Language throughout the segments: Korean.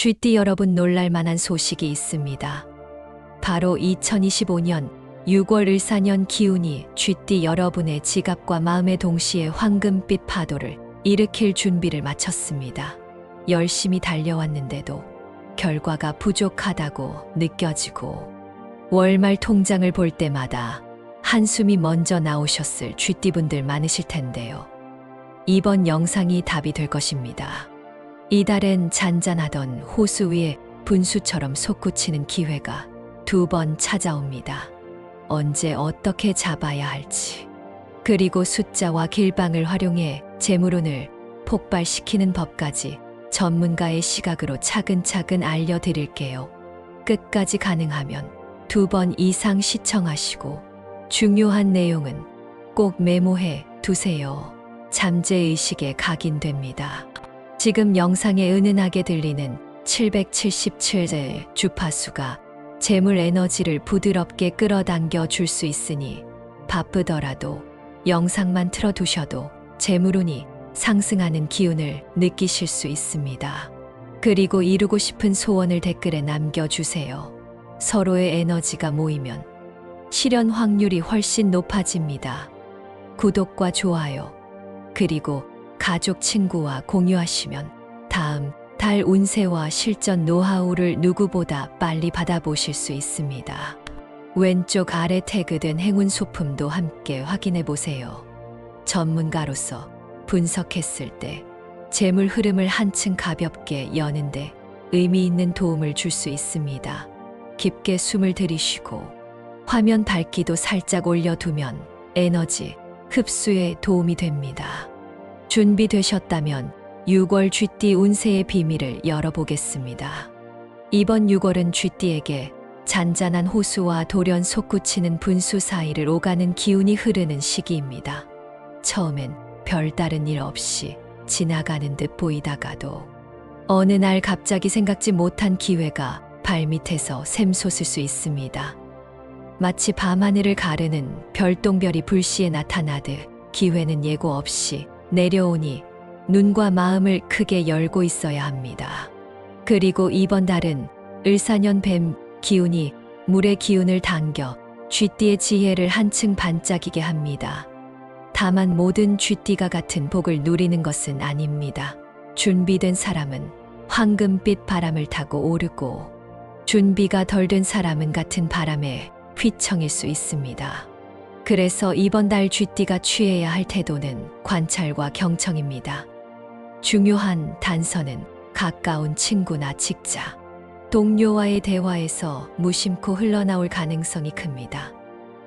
쥐띠 여러분, 놀랄 만한 소식이 있습니다. 바로 2025년 6월 을사년 기운이 쥐띠 여러분의 지갑과 마음의 동시에 황금빛 파도를 일으킬 준비를 마쳤습니다. 열심히 달려왔는데도 결과가 부족하다고 느껴지고, 월말 통장을 볼 때마다 한숨이 먼저 나오셨을 쥐띠분들 많으실 텐데요. 이번 영상이 답이 될 것입니다. 이달엔 잔잔하던 호수 위에 분수처럼 솟구치는 기회가 두 번 찾아옵니다. 언제 어떻게 잡아야 할지, 그리고 숫자와 길방을 활용해 재물운을 폭발시키는 법까지 전문가의 시각으로 차근차근 알려드릴게요. 끝까지 가능하면 2번 이상 시청하시고 중요한 내용은 꼭 메모해 두세요. 잠재의식에 각인됩니다. 지금 영상에 은은하게 들리는 777의 주파수가 재물 에너지를 부드럽게 끌어당겨 줄 수 있으니, 바쁘더라도 영상만 틀어두셔도 재물운이 상승하는 기운을 느끼실 수 있습니다. 그리고 이루고 싶은 소원을 댓글에 남겨주세요. 서로의 에너지가 모이면 실현 확률이 훨씬 높아집니다. 구독과 좋아요, 그리고 가족 친구와 공유하시면 다음 달 운세와 실전 노하우를 누구보다 빨리 받아보실 수 있습니다. 왼쪽 아래 태그된 행운 소품도 함께 확인해 보세요. 전문가로서 분석했을 때 재물 흐름을 한층 가볍게 여는데 의미 있는 도움을 줄 수 있습니다. 깊게 숨을 들이쉬고 화면 밝기도 살짝 올려두면 에너지 흡수에 도움이 됩니다. 준비되셨다면 6월 쥐띠 운세의 비밀을 열어보겠습니다. 이번 6월은 쥐띠에게 잔잔한 호수와 돌연 솟구치는 분수 사이를 오가는 기운이 흐르는 시기입니다. 처음엔 별다른 일 없이 지나가는 듯 보이다가도 어느 날 갑자기 생각지 못한 기회가 발밑에서 샘솟을 수 있습니다. 마치 밤하늘을 가르는 별똥별이 불시에 나타나듯 기회는 예고 없이 내려오니 눈과 마음을 크게 열고 있어야 합니다. 그리고 이번 달은 을사년 뱀 기운이 물의 기운을 당겨 쥐띠의 지혜를 한층 반짝이게 합니다. 다만 모든 쥐띠가 같은 복을 누리는 것은 아닙니다. 준비된 사람은 황금빛 바람을 타고 오르고, 준비가 덜 된 사람은 같은 바람에 휘청일 수 있습니다. 그래서 이번 달 쥐띠가 취해야 할 태도는 관찰과 경청입니다. 중요한 단서는 가까운 친구나 직자, 동료와의 대화에서 무심코 흘러나올 가능성이 큽니다.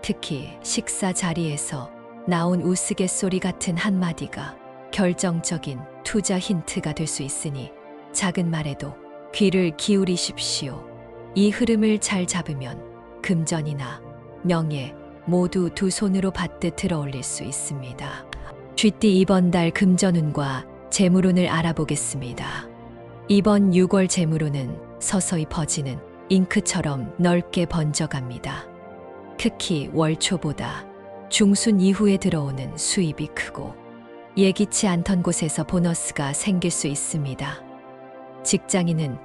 특히 식사 자리에서 나온 우스갯소리 같은 한마디가 결정적인 투자 힌트가 될 수 있으니 작은 말에도 귀를 기울이십시오. 이 흐름을 잘 잡으면 금전이나 명예 모두 두 손으로 받듯 들어올릴 수 있습니다. 쥐띠 이번 달 금전운과 재물운을 알아보겠습니다. 이번 6월 재물운은 서서히 퍼지는 잉크처럼 넓게 번져갑니다. 특히 월초보다 중순 이후에 들어오는 수입이 크고 예기치 않던 곳에서 보너스가 생길 수 있습니다. 직장인은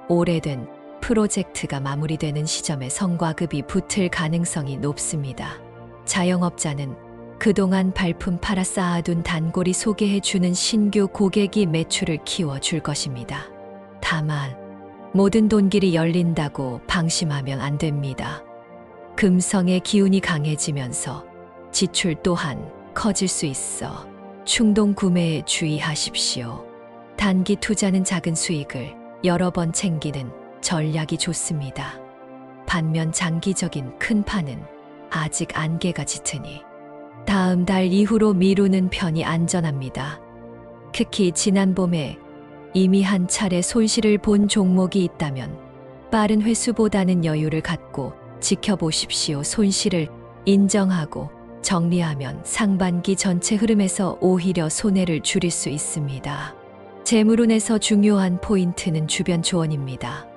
오래된 프로젝트가 마무리되는 시점에 성과급이 붙을 가능성이 높습니다. 자영업자는 그동안 발품 팔아 쌓아둔 단골이 소개해주는 신규 고객이 매출을 키워줄 것입니다. 다만 모든 돈길이 열린다고 방심하면 안 됩니다. 금성의 기운이 강해지면서 지출 또한 커질 수 있어 충동 구매에 주의하십시오. 단기 투자는 작은 수익을 여러 번 챙기는 전략이 좋습니다. 반면 장기적인 큰 판은 아직 안개가 짙으니 다음 달 이후로 미루는 편이 안전합니다. 특히 지난 봄에 이미 한 차례 손실을 본 종목이 있다면 빠른 회수보다는 여유를 갖고 지켜보십시오. 손실을 인정하고 정리하면 상반기 전체 흐름에서 오히려 손해를 줄일 수 있습니다. 재물운에서 중요한 포인트는 주변 조언입니다.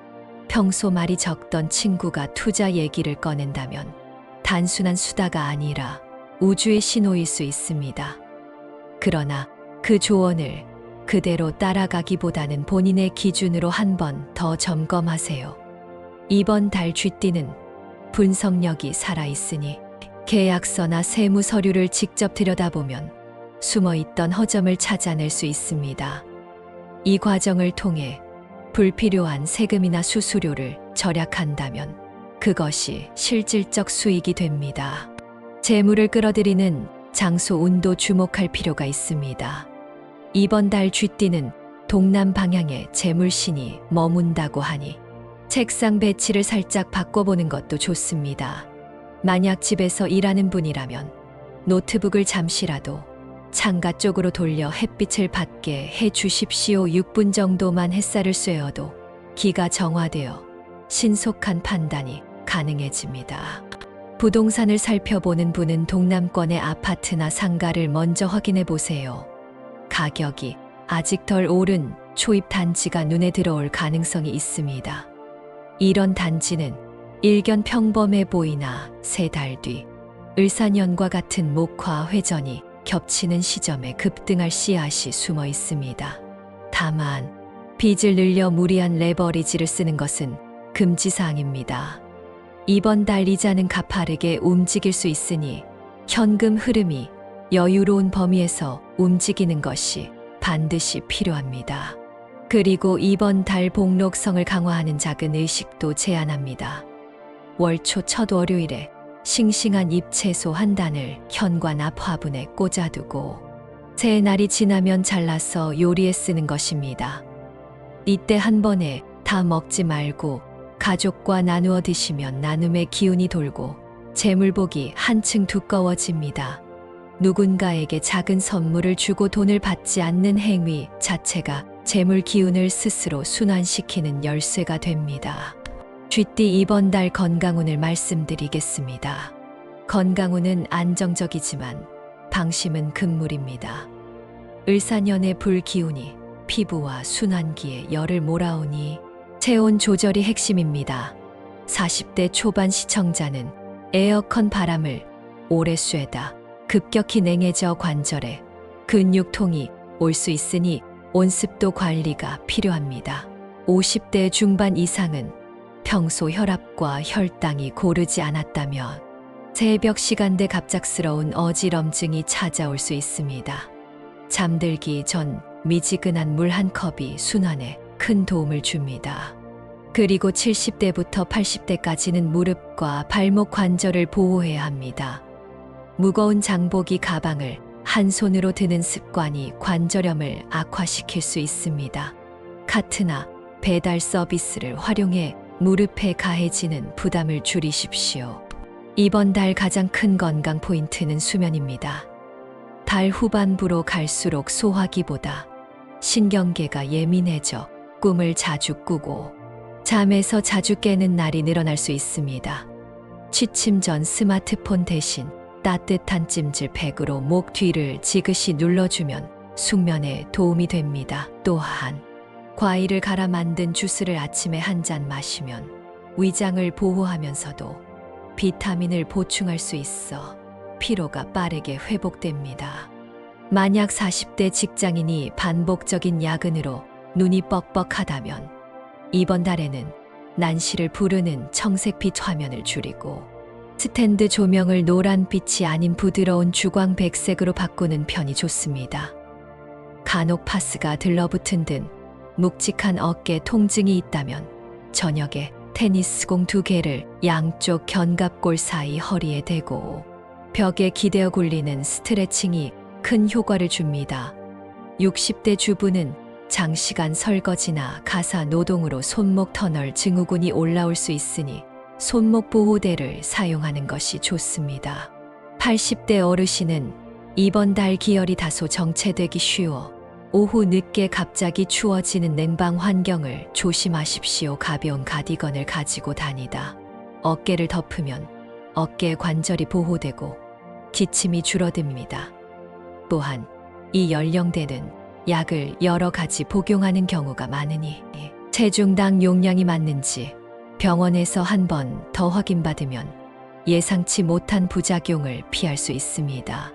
평소 말이 적던 친구가 투자 얘기를 꺼낸다면 단순한 수다가 아니라 우주의 신호일 수 있습니다. 그러나 그 조언을 그대로 따라가기보다는 본인의 기준으로 한 번 더 점검하세요. 이번 달 쥐띠는 분석력이 살아있으니 계약서나 세무 서류를 직접 들여다보면 숨어있던 허점을 찾아낼 수 있습니다. 이 과정을 통해 불필요한 세금이나 수수료를 절약한다면 그것이 실질적 수익이 됩니다. 재물을 끌어들이는 장소 운도 주목할 필요가 있습니다. 이번 달 쥐띠는 동남 방향에 재물신이 머문다고 하니 책상 배치를 살짝 바꿔보는 것도 좋습니다. 만약 집에서 일하는 분이라면 노트북을 잠시라도 창가 쪽으로 돌려 햇빛을 받게 해 주십시오. 6분 정도만 햇살을 쐬어도 기가 정화되어 신속한 판단이 가능해집니다. 부동산을 살펴보는 분은 동남권의 아파트나 상가를 먼저 확인해 보세요. 가격이 아직 덜 오른 초입 단지가 눈에 들어올 가능성이 있습니다. 이런 단지는 일견 평범해 보이나 3달 뒤 을사년과 같은 목화 회전이 겹치는 시점에 급등할 씨앗이 숨어 있습니다. 다만 빚을 늘려 무리한 레버리지를 쓰는 것은 금지사항입니다. 이번 달 이자는 가파르게 움직일 수 있으니 현금 흐름이 여유로운 범위에서 움직이는 것이 반드시 필요합니다. 그리고 이번 달 복록성을 강화하는 작은 의식도 제안합니다. 월초 첫 월요일에 싱싱한 잎채소 한 단을 현관 앞 화분에 꽂아두고 새 날이 지나면 잘라서 요리에 쓰는 것입니다. 이때 한 번에 다 먹지 말고 가족과 나누어 드시면 나눔의 기운이 돌고 재물복이 한층 두꺼워집니다. 누군가에게 작은 선물을 주고 돈을 받지 않는 행위 자체가 재물 기운을 스스로 순환시키는 열쇠가 됩니다. 쥐띠 이번 달 건강운을 말씀드리겠습니다. 건강운은 안정적이지만 방심은 금물입니다. 을사년의 불기운이 피부와 순환기에 열을 몰아오니 체온 조절이 핵심입니다. 40대 초반 시청자는 에어컨 바람을 오래 쐬다 급격히 냉해져 관절에 근육통이 올 수 있으니 온습도 관리가 필요합니다. 50대 중반 이상은 평소 혈압과 혈당이 고르지 않았다면 새벽 시간대 갑작스러운 어지럼증이 찾아올 수 있습니다. 잠들기 전 미지근한 물 한 컵이 순환에 큰 도움을 줍니다. 그리고 70대부터 80대까지는 무릎과 발목 관절을 보호해야 합니다. 무거운 장보기 가방을 한 손으로 드는 습관이 관절염을 악화시킬 수 있습니다. 카트나 배달 서비스를 활용해 무릎에 가해지는 부담을 줄이십시오. 이번 달 가장 큰 건강 포인트는 수면입니다. 달 후반부로 갈수록 소화기보다 신경계가 예민해져 꿈을 자주 꾸고 잠에서 자주 깨는 날이 늘어날 수 있습니다. 취침 전 스마트폰 대신 따뜻한 찜질팩으로 목 뒤를 지그시 눌러주면 숙면에 도움이 됩니다. 또한 과일을 갈아 만든 주스를 아침에 한 잔 마시면 위장을 보호하면서도 비타민을 보충할 수 있어 피로가 빠르게 회복됩니다. 만약 40대 직장인이 반복적인 야근으로 눈이 뻑뻑하다면 이번 달에는 난시를 부르는 청색빛 화면을 줄이고 스탠드 조명을 노란빛이 아닌 부드러운 주광백색으로 바꾸는 편이 좋습니다. 간혹 파스가 들러붙은 등 묵직한 어깨 통증이 있다면 저녁에 테니스공 2개를 양쪽 견갑골 사이 허리에 대고 벽에 기대어 굴리는 스트레칭이 큰 효과를 줍니다. 60대 주부는 장시간 설거지나 가사 노동으로 손목 터널 증후군이 올라올 수 있으니 손목 보호대를 사용하는 것이 좋습니다. 80대 어르신은 이번 달 기혈이 다소 정체되기 쉬워 오후 늦게 갑자기 추워지는 냉방 환경을 조심하십시오. 가벼운 가디건을 가지고 다니다 어깨를 덮으면 어깨 관절이 보호되고 기침이 줄어듭니다. 또한 이 연령대는 약을 여러 가지 복용하는 경우가 많으니 체중당 용량이 맞는지 병원에서 한 번 더 확인받으면 예상치 못한 부작용을 피할 수 있습니다.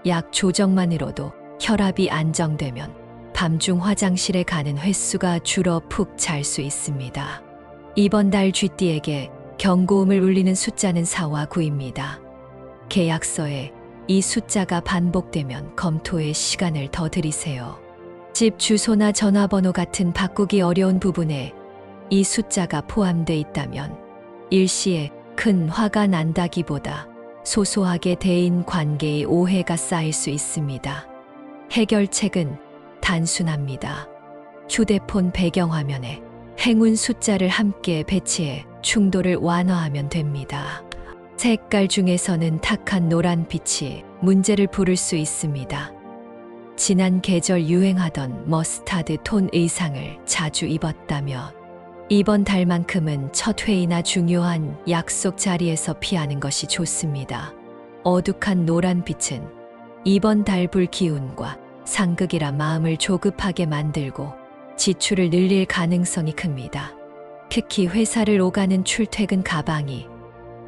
약 조정만으로도 혈압이 안정되면 밤중 화장실에 가는 횟수가 줄어 푹 잘 수 있습니다. 이번 달 쥐띠에게 경고음을 울리는 숫자는 4와 9입니다. 계약서에 이 숫자가 반복되면 검토에 시간을 더 들이세요. 집 주소나 전화번호 같은 바꾸기 어려운 부분에 이 숫자가 포함돼 있다면 일시에 큰 화가 난다기보다 소소하게 대인 관계의 오해가 쌓일 수 있습니다. 해결책은 단순합니다. 휴대폰 배경화면에 행운 숫자를 함께 배치해 충돌을 완화하면 됩니다. 색깔 중에서는 탁한 노란빛이 문제를 부를 수 있습니다. 지난 계절 유행하던 머스타드 톤 의상을 자주 입었다면 이번 달만큼은 첫 회의나 중요한 약속 자리에서 피하는 것이 좋습니다. 어둑한 노란빛은 이번 달 불기운과 상극이라 마음을 조급하게 만들고 지출을 늘릴 가능성이 큽니다. 특히 회사를 오가는 출퇴근 가방이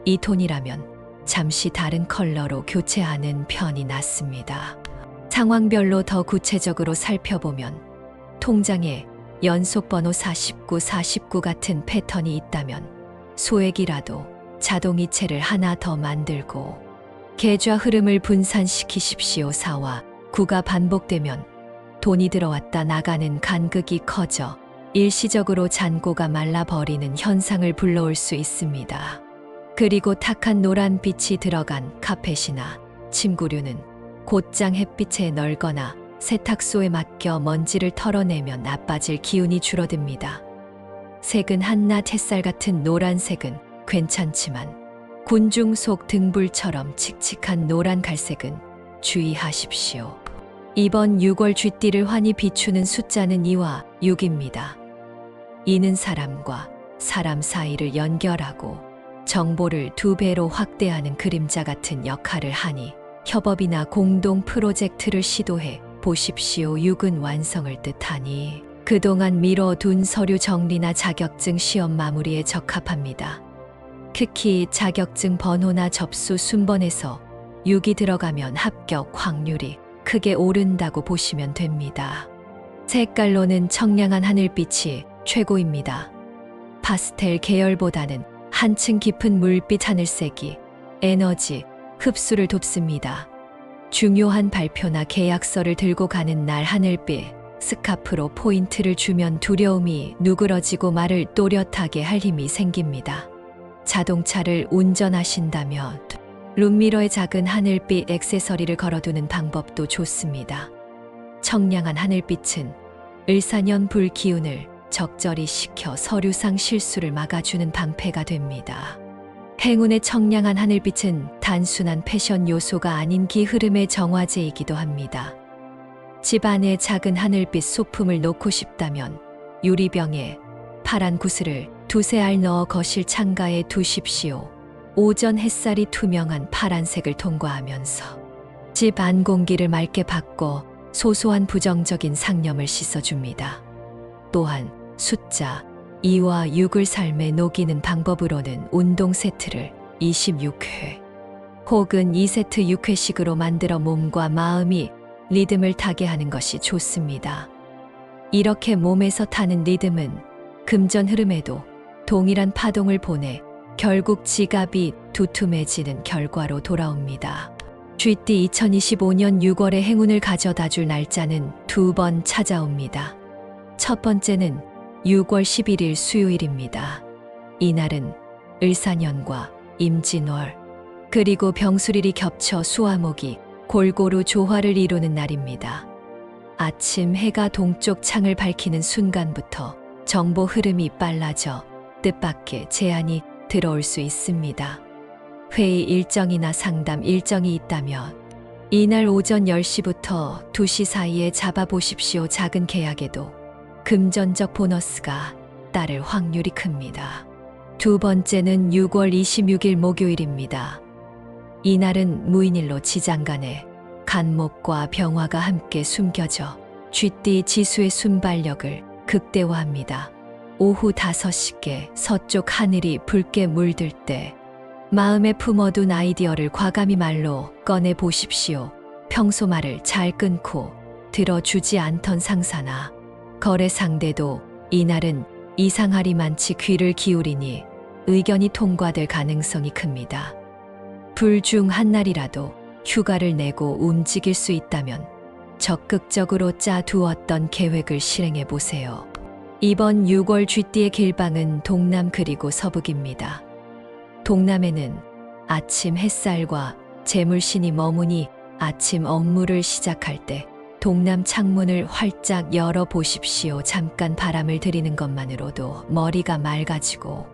이 톤이라면 잠시 다른 컬러로 교체하는 편이 낫습니다. 상황별로 더 구체적으로 살펴보면 통장에 연속번호 49 같은 패턴이 있다면 소액이라도 자동이체를 하나 더 만들고 계좌 흐름을 분산시키십시오. 4와 9가 반복되면 돈이 들어왔다 나가는 간극이 커져 일시적으로 잔고가 말라버리는 현상을 불러올 수 있습니다. 그리고 탁한 노란빛이 들어간 카펫이나 침구류는 곧장 햇빛에 널거나 세탁소에 맡겨 먼지를 털어내면 나빠질 기운이 줄어듭니다. 색은 한낮 햇살 같은 노란색은 괜찮지만 군중 속 등불처럼 칙칙한 노란 갈색은 주의하십시오. 이번 6월 쥐띠를 환히 비추는 숫자는 2와 6입니다. 이는 사람과 사람 사이를 연결하고 정보를 2배로 확대하는 그림자 같은 역할을 하니 협업이나 공동 프로젝트를 시도해 보십시오. 6은 완성을 뜻하니 그동안 미뤄둔 서류 정리나 자격증 시험 마무리에 적합합니다. 특히 자격증 번호나 접수 순번에서 6이 들어가면 합격 확률이 크게 오른다고 보시면 됩니다. 색깔로는 청량한 하늘빛이 최고입니다. 파스텔 계열보다는 한층 깊은 물빛 하늘색이 에너지 흡수를 돕습니다. 중요한 발표나 계약서를 들고 가는 날 하늘빛 스카프로 포인트를 주면 두려움이 누그러지고 말을 또렷하게 할 힘이 생깁니다. 자동차를 운전하신다면 룸미러에 작은 하늘빛 액세서리를 걸어두는 방법도 좋습니다. 청량한 하늘빛은 을사년 불기운을 적절히 식혀 서류상 실수를 막아주는 방패가 됩니다. 행운의 청량한 하늘빛은 단순한 패션 요소가 아닌 기 흐름의 정화제이기도 합니다. 집 안에 작은 하늘빛 소품을 놓고 싶다면 유리병에 파란 구슬을 2-3알 넣어 거실 창가에 두십시오. 오전 햇살이 투명한 파란색을 통과하면서 집 안 공기를 맑게 바꿔 소소한 부정적인 상념을 씻어줍니다. 또한 숫자 2와 6을 삶에 녹이는 방법으로는 운동 세트를 26회 혹은 2세트 6회씩으로 만들어 몸과 마음이 리듬을 타게 하는 것이 좋습니다. 이렇게 몸에서 타는 리듬은 금전 흐름에도 동일한 파동을 보내 결국 지갑이 두툼해지는 결과로 돌아옵니다. 쥐띠 2025년 6월에 행운을 가져다 줄 날짜는 2번 찾아옵니다. 첫 번째는 6월 11일 수요일입니다. 이날은 을사년과 임진월 그리고 병술일이 겹쳐 수화목이 골고루 조화를 이루는 날입니다. 아침 해가 동쪽 창을 밝히는 순간부터 정보 흐름이 빨라져 뜻밖의 제안이 들어올 수 있습니다. 회의 일정이나 상담 일정이 있다면 이날 오전 10시부터 2시 사이에 잡아보십시오. 작은 계약에도 금전적 보너스가 따를 확률이 큽니다. 두 번째는 6월 26일 목요일입니다. 이날은 무인일로 지장간에 간목과 병화가 함께 숨겨져 쥐띠 지수의 순발력을 극대화합니다. 오후 5시께 서쪽 하늘이 붉게 물들 때 마음에 품어둔 아이디어를 과감히 말로 꺼내 보십시오. 평소 말을 잘 끊고 들어주지 않던 상사나 거래 상대도 이날은 이상하리만치 귀를 기울이니 의견이 통과될 가능성이 큽니다. 불 중 한 날이라도 휴가를 내고 움직일 수 있다면 적극적으로 짜두었던 계획을 실행해 보세요. 이번 6월 쥐띠의 길방은 동남 그리고 서북입니다. 동남에는 아침 햇살과 재물신이 머무니 아침 업무를 시작할 때 동남 창문을 활짝 열어 보십시오. 잠깐 바람을 들이는 것만으로도 머리가 맑아지고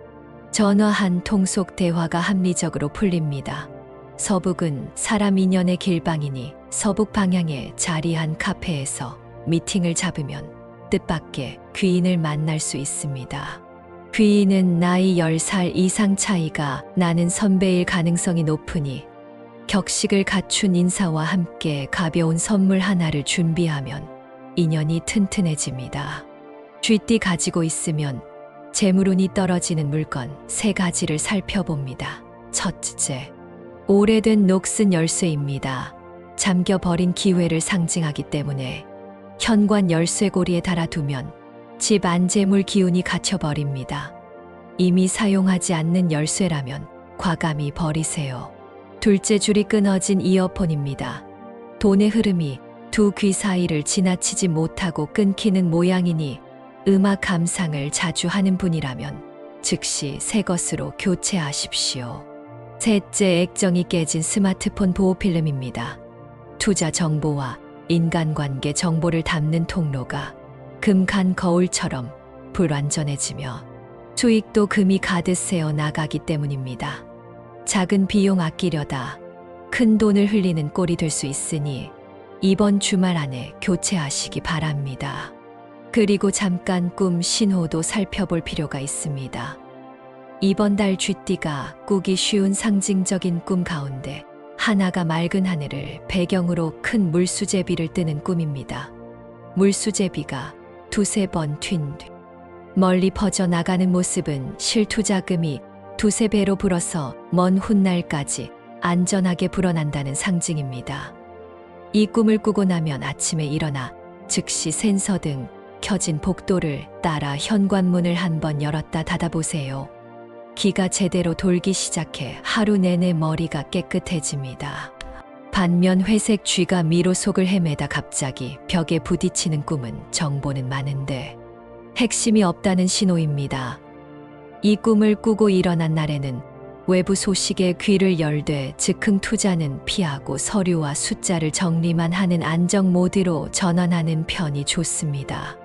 전화 한 통 속 대화가 합리적으로 풀립니다. 서북은 사람 인연의 길방이니 서북 방향에 자리한 카페에서 미팅을 잡으면 뜻밖의 귀인을 만날 수 있습니다. 귀인은 나이 10살 이상 차이가 나는 선배일 가능성이 높으니 격식을 갖춘 인사와 함께 가벼운 선물 하나를 준비하면 인연이 튼튼해집니다. 쥐띠 가지고 있으면 재물운이 떨어지는 물건 3가지를 살펴봅니다. 첫째, 오래된 녹슨 열쇠입니다. 잠겨버린 기회를 상징하기 때문에 현관 열쇠고리에 달아두면 집 안재물 기운이 갇혀버립니다. 이미 사용하지 않는 열쇠라면 과감히 버리세요. 둘째, 줄이 끊어진 이어폰입니다. 돈의 흐름이 두 귀 사이를 지나치지 못하고 끊기는 모양이니 음악 감상을 자주 하는 분이라면 즉시 새 것으로 교체하십시오. 셋째, 액정이 깨진 스마트폰 보호필름입니다. 투자 정보와 인간관계 정보를 담는 통로가 금간 거울처럼 불완전해지며 수익도 금이 가득 새어 나가기 때문입니다. 작은 비용 아끼려다 큰 돈을 흘리는 꼴이 될 수 있으니 이번 주말 안에 교체하시기 바랍니다. 그리고 잠깐 꿈 신호도 살펴볼 필요가 있습니다. 이번 달 쥐띠가 꾸기 쉬운 상징적인 꿈 가운데 하나가 맑은 하늘을 배경으로 큰 물수제비를 뜨는 꿈입니다. 물수제비가 2~3번 튄 뒤 멀리 퍼져나가는 모습은 실투자금이 2~3배로 불어서 먼 훗날까지 안전하게 불어난다는 상징입니다. 이 꿈을 꾸고 나면 아침에 일어나 즉시 센서 등 켜진 복도를 따라 현관문을 한번 열었다 닫아보세요. 기가 제대로 돌기 시작해 하루 내내 머리가 깨끗해집니다. 반면 회색 쥐가 미로 속을 헤매다 갑자기 벽에 부딪히는 꿈은 정보는 많은데 핵심이 없다는 신호입니다. 이 꿈을 꾸고 일어난 날에는 외부 소식에 귀를 열되 즉흥 투자는 피하고 서류와 숫자를 정리만 하는 안정 모드로 전환하는 편이 좋습니다.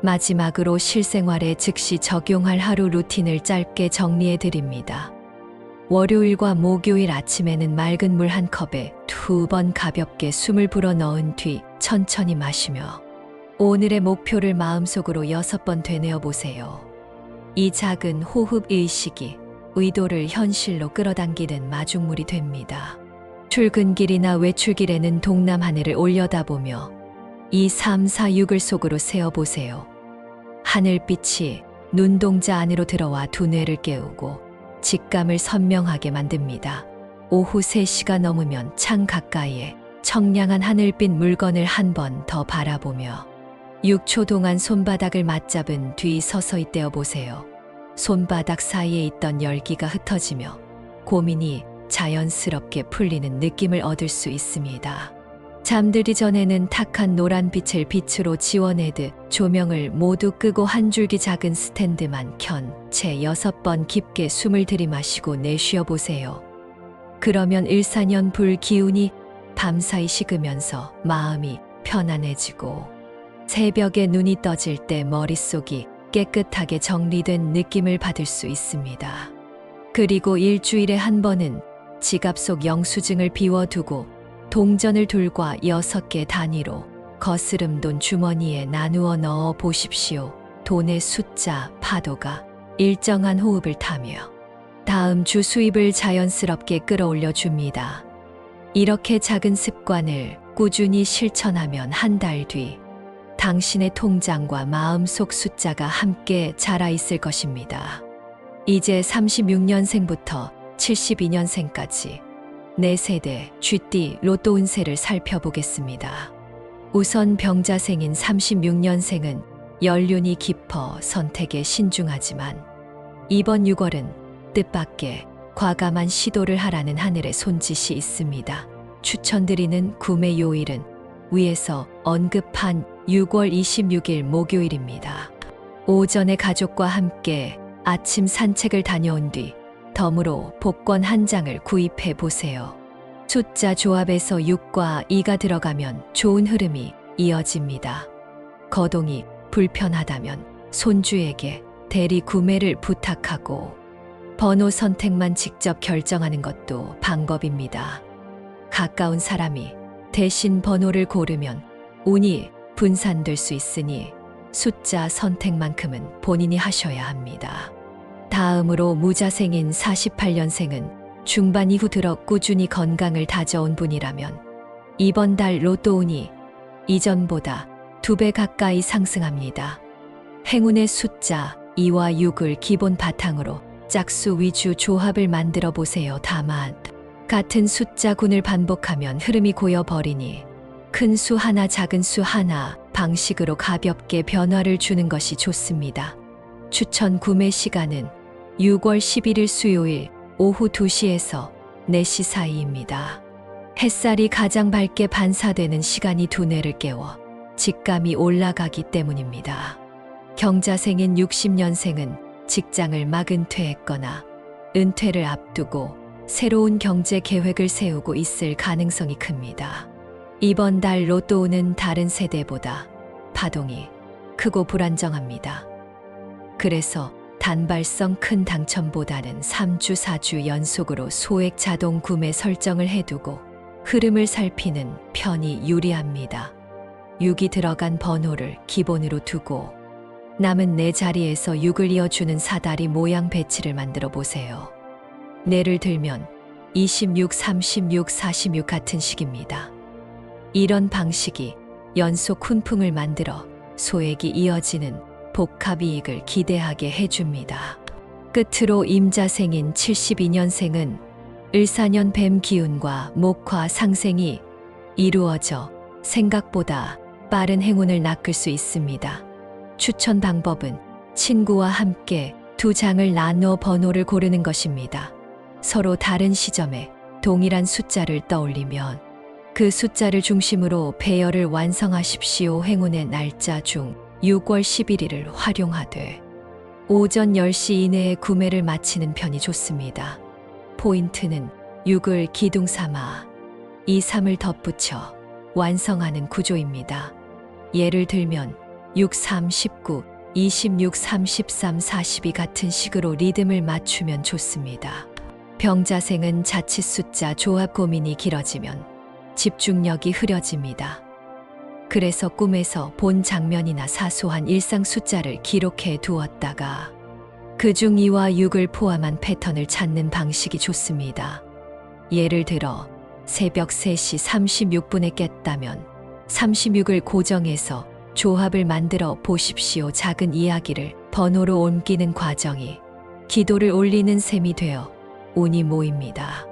마지막으로 실생활에 즉시 적용할 하루 루틴을 짧게 정리해 드립니다. 월요일과 목요일 아침에는 맑은 물 한 컵에 2번 가볍게 숨을 불어 넣은 뒤 천천히 마시며 오늘의 목표를 마음속으로 6번 되뇌어 보세요. 이 작은 호흡 의식이 의도를 현실로 끌어당기는 마중물이 됩니다. 출근길이나 외출길에는 동남 하늘을 올려다보며 2, 3, 4, 6을 속으로 세어보세요. 하늘빛이 눈동자 안으로 들어와 두뇌를 깨우고 직감을 선명하게 만듭니다. 오후 3시가 넘으면 창 가까이에 청량한 하늘빛 물건을 한 번 더 바라보며 6초 동안 손바닥을 맞잡은 뒤 서서히 떼어보세요. 손바닥 사이에 있던 열기가 흩어지며 고민이 자연스럽게 풀리는 느낌을 얻을 수 있습니다. 잠들기 전에는 탁한 노란빛을 빛으로 지워내듯 조명을 모두 끄고 한 줄기 작은 스탠드만 켠 채 6번 깊게 숨을 들이마시고 내쉬어 보세요. 그러면 일사년불 기운이 밤사이 식으면서 마음이 편안해지고 새벽에 눈이 떠질 때 머릿속이 깨끗하게 정리된 느낌을 받을 수 있습니다. 그리고 일주일에 한 번은 지갑 속 영수증을 비워두고 동전을 둘과 6개 단위로 거스름돈 주머니에 나누어 넣어 보십시오. 돈의 숫자, 파도가 일정한 호흡을 타며 다음 주 수입을 자연스럽게 끌어올려 줍니다. 이렇게 작은 습관을 꾸준히 실천하면 한 달 뒤 당신의 통장과 마음속 숫자가 함께 자라 있을 것입니다. 이제 36년생부터 72년생까지 4세대 쥐띠 로또 운세를 살펴보겠습니다. 우선 병자생인 36년생은 연륜이 깊어 선택에 신중하지만 이번 6월은 뜻밖의 과감한 시도를 하라는 하늘의 손짓이 있습니다. 추천드리는 구매 요일은 위에서 언급한 6월 26일 목요일입니다. 오전에 가족과 함께 아침 산책을 다녀온 뒤 덤으로 복권 한 장을 구입해 보세요. 숫자 조합에서 6과 2가 들어가면 좋은 흐름이 이어집니다. 거동이 불편하다면 손주에게 대리 구매를 부탁하고 번호 선택만 직접 결정하는 것도 방법입니다. 가까운 사람이 대신 번호를 고르면 운이 분산될 수 있으니 숫자 선택만큼은 본인이 하셔야 합니다. 다음으로 무자생인 48년생은 중반 이후 들어 꾸준히 건강을 다져온 분이라면 이번 달 로또 운이 이전보다 2배 가까이 상승합니다. 행운의 숫자 2와 6을 기본 바탕으로 짝수 위주 조합을 만들어 보세요. 다만 같은 숫자군을 반복하면 흐름이 고여버리니 큰 수 하나 작은 수 하나 방식으로 가볍게 변화를 주는 것이 좋습니다. 추천 구매 시간은 6월 11일 수요일 오후 2시에서 4시 사이입니다. 햇살이 가장 밝게 반사되는 시간이 두뇌를 깨워 직감이 올라가기 때문입니다. 경자생인 60년생은 직장을 막 은퇴했거나 은퇴를 앞두고 새로운 경제 계획을 세우고 있을 가능성이 큽니다. 이번 달 로또운은 다른 세대보다 파동이 크고 불안정합니다. 그래서 단발성 큰 당첨보다는 3주 4주 연속으로 소액 자동 구매 설정을 해두고 흐름을 살피는 편이 유리합니다. 6이 들어간 번호를 기본으로 두고 남은 4자리에서 6을 이어주는 사다리 모양 배치를 만들어 보세요. 예를 들면 26, 36, 46 같은 식입니다. 이런 방식이 연속 훈풍을 만들어 소액이 이어지는 복합 이익을 기대하게 해줍니다. 끝으로 임자생인 72년생은 을사년 뱀 기운과 목화 상생이 이루어져 생각보다 빠른 행운을 낚을 수 있습니다. 추천 방법은 친구와 함께 2장을 나눠 번호를 고르는 것입니다. 서로 다른 시점에 동일한 숫자를 떠올리면 그 숫자를 중심으로 배열을 완성하십시오. 행운의 날짜 중 6월 11일을 활용하되 오전 10시 이내에 구매를 마치는 편이 좋습니다. 포인트는 6을 기둥 삼아 2, 3을 덧붙여 완성하는 구조입니다. 예를 들면 6, 3, 19, 26, 33, 42 같은 식으로 리듬을 맞추면 좋습니다. 병자생은 자칫 숫자 조합 고민이 길어지면 집중력이 흐려집니다. 그래서 꿈에서 본 장면이나 사소한 일상 숫자를 기록해 두었다가 그중 2와 6을 포함한 패턴을 찾는 방식이 좋습니다. 예를 들어 새벽 3시 36분에 깼다면 36을 고정해서 조합을 만들어 보십시오. 작은 이야기를 번호로 옮기는 과정이 기도를 올리는 셈이 되어 운이 모입니다.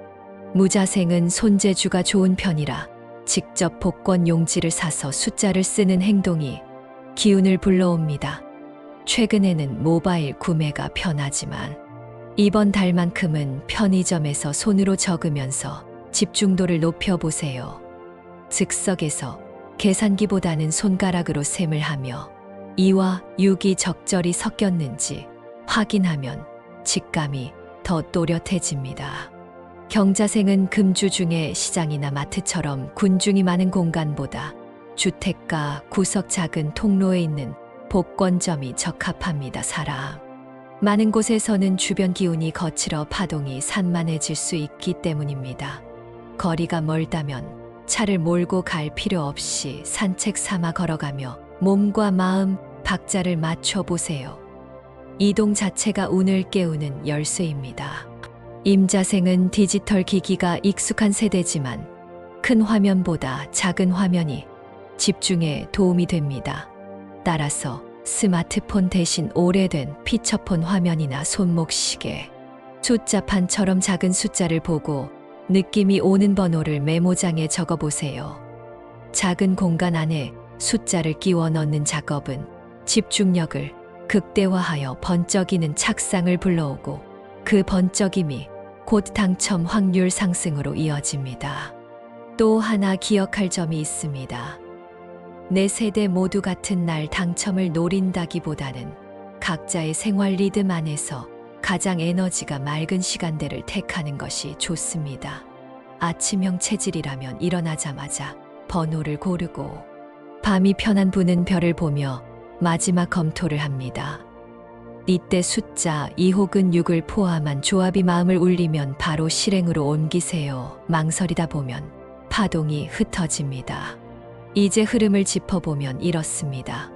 무자생은 손재주가 좋은 편이라 직접 복권 용지를 사서 숫자를 쓰는 행동이 기운을 불러옵니다. 최근에는 모바일 구매가 편하지만 이번 달만큼은 편의점에서 손으로 적으면서 집중도를 높여보세요. 즉석에서 계산기보다는 손가락으로 셈을 하며 2와 6이 적절히 섞였는지 확인하면 직감이 더 또렷해집니다. 경자생은 금주 중에 시장이나 마트처럼 군중이 많은 공간보다 주택가 구석 작은 통로에 있는 복권점이 적합합니다. 사람 많은 곳에서는 주변 기운이 거칠어 파동이 산만해질 수 있기 때문입니다. 거리가 멀다면 차를 몰고 갈 필요 없이 산책 삼아 걸어가며 몸과 마음 박자를 맞춰 보세요. 이동 자체가 운을 깨우는 열쇠입니다. 임자생은 디지털 기기가 익숙한 세대지만 큰 화면보다 작은 화면이 집중에 도움이 됩니다. 따라서 스마트폰 대신 오래된 피처폰 화면이나 손목시계, 숫자판처럼 작은 숫자를 보고 느낌이 오는 번호를 메모장에 적어보세요. 작은 공간 안에 숫자를 끼워 넣는 작업은 집중력을 극대화하여 번쩍이는 착상을 불러오고 그 번쩍임이 곧 당첨 확률 상승으로 이어집니다. 또 하나 기억할 점이 있습니다. 네 세대 모두 같은 날 당첨을 노린다기보다는 각자의 생활 리듬 안에서 가장 에너지가 맑은 시간대를 택하는 것이 좋습니다. 아침형 체질이라면 일어나자마자 번호를 고르고, 밤이 편한 분은 별을 보며 마지막 검토를 합니다. 이때 숫자 2 혹은 6을 포함한 조합이 마음을 울리면 바로 실행으로 옮기세요. 망설이다 보면 파동이 흩어집니다. 이제 흐름을 짚어보면 이렇습니다.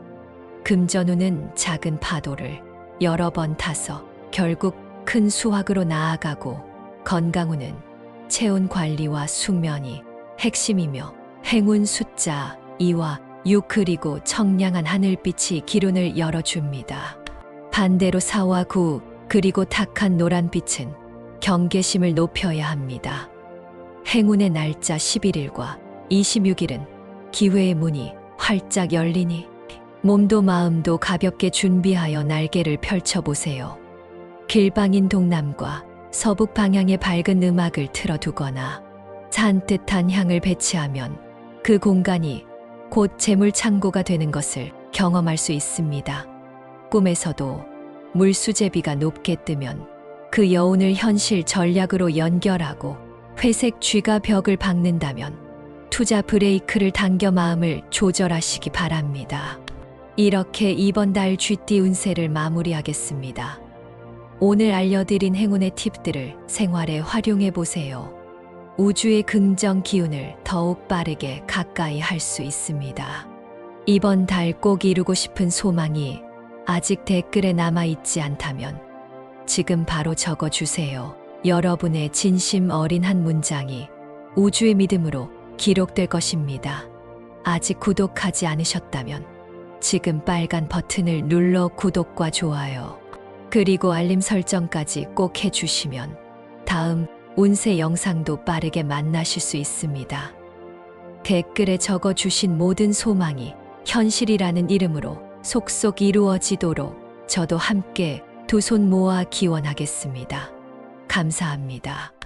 금전운은 작은 파도를 여러 번 타서 결국 큰 수확으로 나아가고, 건강운은 체온 관리와 숙면이 핵심이며 행운 숫자 2와 6 그리고 청량한 하늘빛이 기운을 열어줍니다. 반대로 4와 9 그리고 탁한 노란빛은 경계심을 높여야 합니다. 행운의 날짜 11일과 26일은 기회의 문이 활짝 열리니 몸도 마음도 가볍게 준비하여 날개를 펼쳐보세요. 길방인 동남과 서북 방향의 밝은 음악을 틀어두거나 산뜻한 향을 배치하면 그 공간이 곧 재물 창고가 되는 것을 경험할 수 있습니다. 꿈에서도 물수제비가 높게 뜨면 그 여운을 현실 전략으로 연결하고, 회색 쥐가 벽을 박는다면 투자 브레이크를 당겨 마음을 조절하시기 바랍니다. 이렇게 이번 달 쥐띠 운세를 마무리하겠습니다. 오늘 알려드린 행운의 팁들을 생활에 활용해 보세요. 우주의 긍정 기운을 더욱 빠르게 가까이 할 수 있습니다. 이번 달 꼭 이루고 싶은 소망이 아직 댓글에 남아있지 않다면 지금 바로 적어주세요. 여러분의 진심 어린 한 문장이 우주의 믿음으로 기록될 것입니다. 아직 구독하지 않으셨다면 지금 빨간 버튼을 눌러 구독과 좋아요, 그리고 알림 설정까지 꼭 해주시면 다음 운세 영상도 빠르게 만나실 수 있습니다. 댓글에 적어주신 모든 소망이 현실이라는 이름으로 속속 이루어지도록 저도 함께 두 손 모아 기원하겠습니다. 감사합니다.